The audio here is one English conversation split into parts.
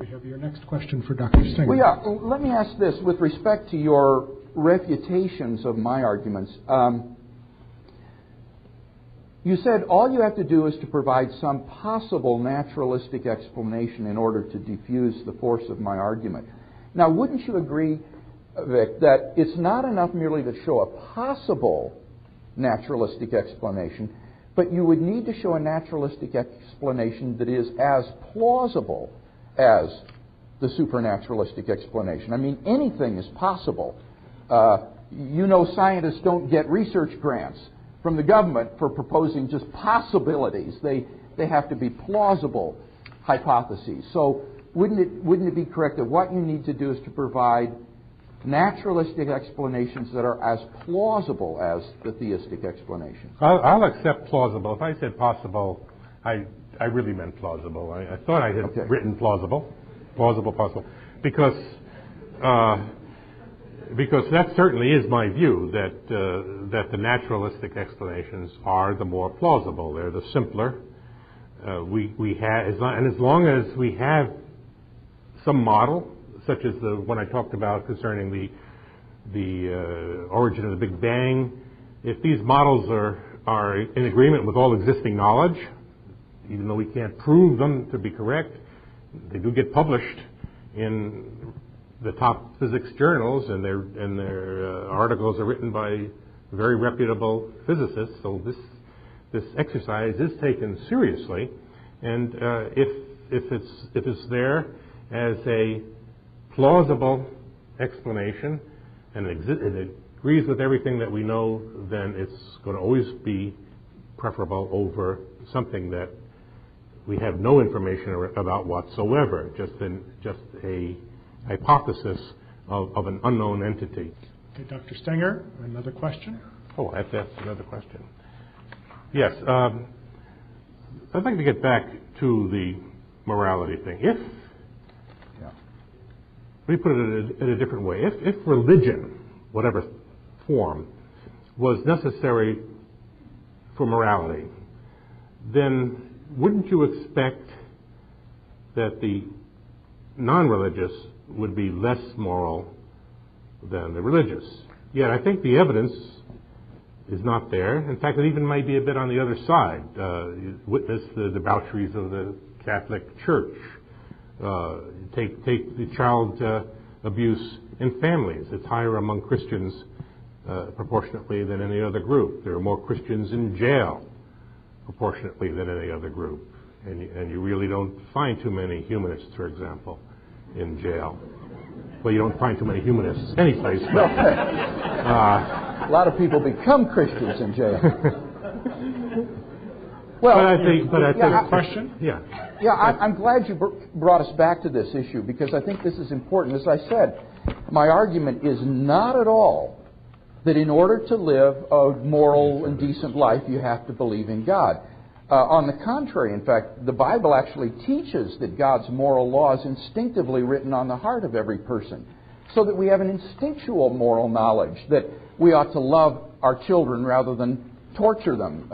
We have your next question for Dr. Stenger. Well, yeah, let me ask this. With respect to your refutations of my arguments, you said all you have to do is to provide some possible naturalistic explanation in order to diffuse the force of my argument. Now, wouldn't you agree, Vic, that it's not enough merely to show a possible naturalistic explanation, but you would need to show a naturalistic explanation that is as plausible as the supernaturalistic explanation? I mean, anything is possible. You know, scientists don't get research grants from the government for proposing just possibilities. They have to be plausible hypotheses. So wouldn't it be correct that what you need to do is to provide naturalistic explanations that are as plausible as the theistic explanation? I'll accept plausible. If I said possible, I really meant plausible. I thought I had written plausible, because that certainly is my view, that the naturalistic explanations are the more plausible. They're the simpler. And as long as we have some model, such as the one I talked about concerning the origin of the Big Bang, if these models are in agreement with all existing knowledge, even though we can't prove them to be correct, they do get published in the top physics journals, and their articles are written by very reputable physicists. So this exercise is taken seriously, and if it's there as a plausible explanation and it agrees with everything that we know, then it's going to always be preferable over something that we have no information about whatsoever, just a hypothesis of an unknown entity. Okay, Dr. Stenger, another question? Oh, I have to ask another question. Yes, I'd like to get back to the morality thing. Let me put it in a different way. If religion, whatever form, was necessary for morality, then wouldn't you expect that the non-religious would be less moral than the religious? Yet I think the evidence is not there. In fact, it even might be a bit on the other side. Witness the debaucheries of the Catholic Church. Take the child abuse in families. It's higher among Christians proportionately than any other group. There are more Christians in jail proportionately than any other group. And you really don't find too many humanists, for example, in jail. Well, you don't find too many humanists anyplace. But, a lot of people become Christians in jail. Well, but I think question? Yeah. Yeah, I'm glad you brought us back to this issue, because I think this is important. As I said, my argument is not at all that in order to live a moral and decent life, you have to believe in God. On the contrary, in fact, the Bible actually teaches that God's moral law is instinctively written on the heart of every person, so that we have an instinctual moral knowledge that we ought to love our children rather than torture them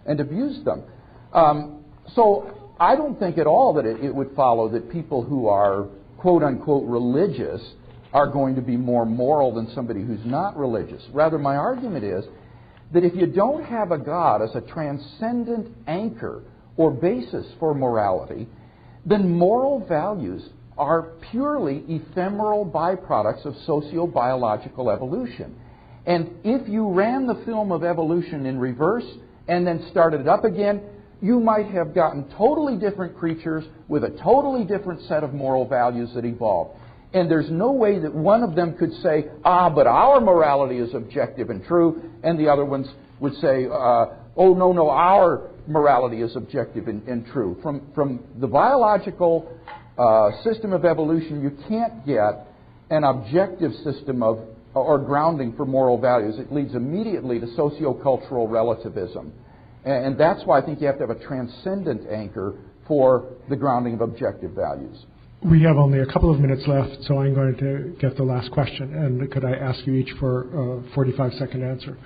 and abuse them. So I don't think at all that it would follow that people who are quote-unquote religious are going to be more moral than somebody who's not religious. Rather, my argument is that if you don't have a God as a transcendent anchor or basis for morality, then moral values are purely ephemeral byproducts of socio-biological evolution. And if you ran the film of evolution in reverse and then started it up again, you might have gotten totally different creatures with a totally different set of moral values that evolved. And there's no way that one of them could say, but our morality is objective and true, and the other ones would say, no, our morality is objective and true. From the biological system of evolution, you can't get an objective system or grounding for moral values. It leads immediately to sociocultural relativism. And that's why I think you have to have a transcendent anchor for the grounding of objective values. We have only a couple of minutes left, so I'm going to get the last question. And could I ask you each for a 45-second answer?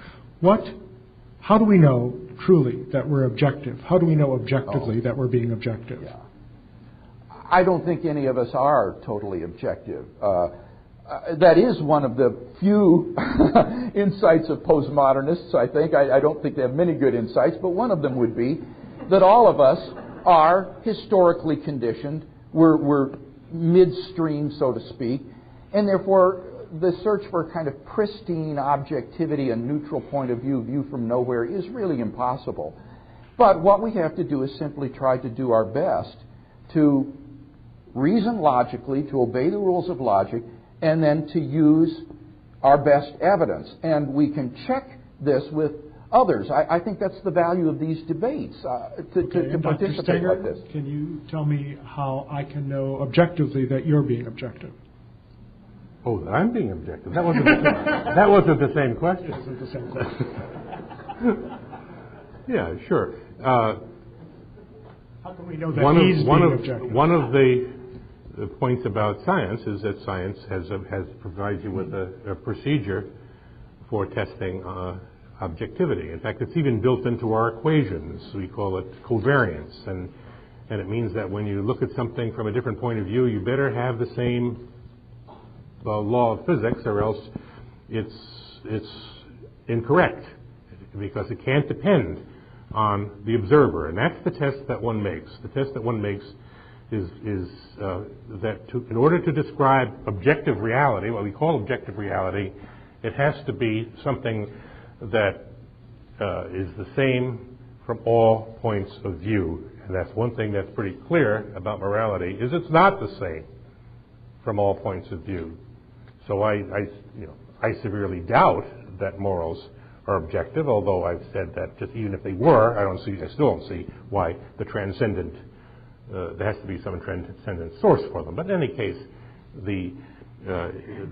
How do we know truly that we're objective? How do we know objectively that we're being objective? Yeah. I don't think any of us are totally objective. That is one of the few insights of postmodernists, I think. I don't think they have many good insights, but one of them would be that all of us are historically conditioned. We're midstream, so to speak, and therefore the search for kind of pristine objectivity, a neutral point of view from nowhere, is really impossible. But what we have to do is simply try to do our best to reason logically, to obey the rules of logic, and then to use our best evidence. And we can check this with others. I think that's the value of these debates, to participate like this. Can you tell me how I can know objectively that you're being objective? Oh, that I'm being objective. That wasn't the same question. It wasn't the same question. Yeah, sure. How can we know that he's being objective? One of the points about science is that science has provided you with a procedure for testing objectivity. In fact, it's even built into our equations. We call it covariance, and it means that when you look at something from a different point of view, you better have the same law of physics, or else it's incorrect, because it can't depend on the observer, and that's the test that one makes. The test that one makes is that in order to describe objective reality, what we call objective reality, it has to be something that is the same from all points of view. And that's one thing that's pretty clear about morality, is it's not the same from all points of view. So I severely doubt that morals are objective, although I've said that just even if they were, I still don't see why the transcendent, there has to be some transcendent source for them. But in any case, the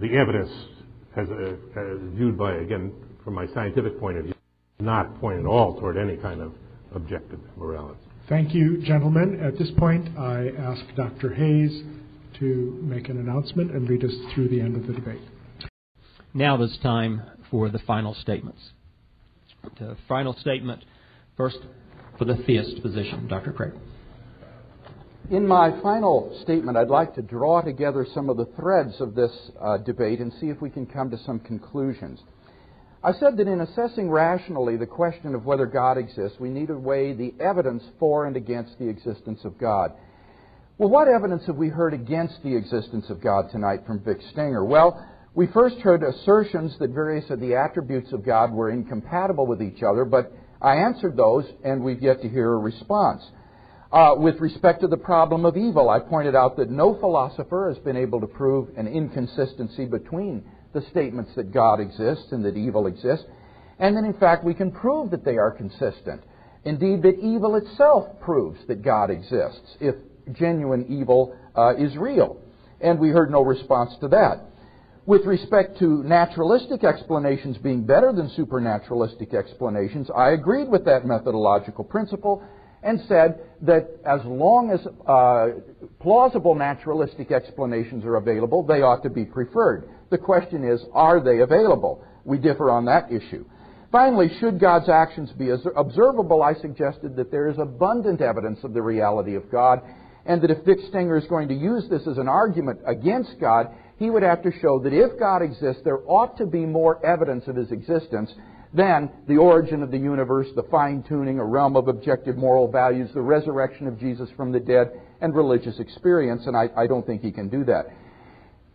evidence, as viewed by, again, from my scientific point of view, not point at all toward any kind of objective morality. Thank you, gentlemen. At this point, I ask Dr. Hayes to make an announcement and lead us through the end of the debate. Now it's time for the final statements. The final statement, first, for the theist position. Dr. Craig. In my final statement, I'd like to draw together some of the threads of this debate and see if we can come to some conclusions. I said that in assessing rationally the question of whether God exists, we need to weigh the evidence for and against the existence of God. Well, what evidence have we heard against the existence of God tonight from Vic Stenger? Well, we first heard assertions that various of the attributes of God were incompatible with each other, but I answered those, and we've yet to hear a response. With respect to the problem of evil, I pointed out that no philosopher has been able to prove an inconsistency between the statements that God exists and that evil exists, and that in fact we can prove that they are consistent. Indeed, that evil itself proves that God exists, if genuine evil is real. And we heard no response to that. With respect to naturalistic explanations being better than supernaturalistic explanations, I agreed with that methodological principle and said that as long as plausible naturalistic explanations are available, they ought to be preferred. The question is, are they available? We differ on that issue. Finally, should God's actions be observable, I suggested that there is abundant evidence of the reality of God, and that if Vic Stenger is going to use this as an argument against God, he would have to show that if God exists, there ought to be more evidence of his existence than the origin of the universe, the fine-tuning, a realm of objective moral values, the resurrection of Jesus from the dead, and religious experience, and I don't think he can do that.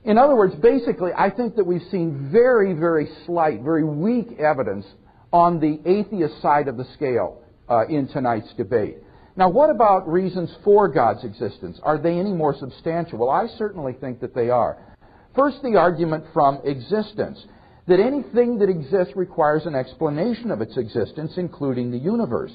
In other words, basically, I think that we've seen very, very slight, very weak evidence on the atheist side of the scale in tonight's debate. Now, what about reasons for God's existence? Are they any more substantial? Well, I certainly think that they are. First, the argument from existence, that anything that exists requires an explanation of its existence, including the universe.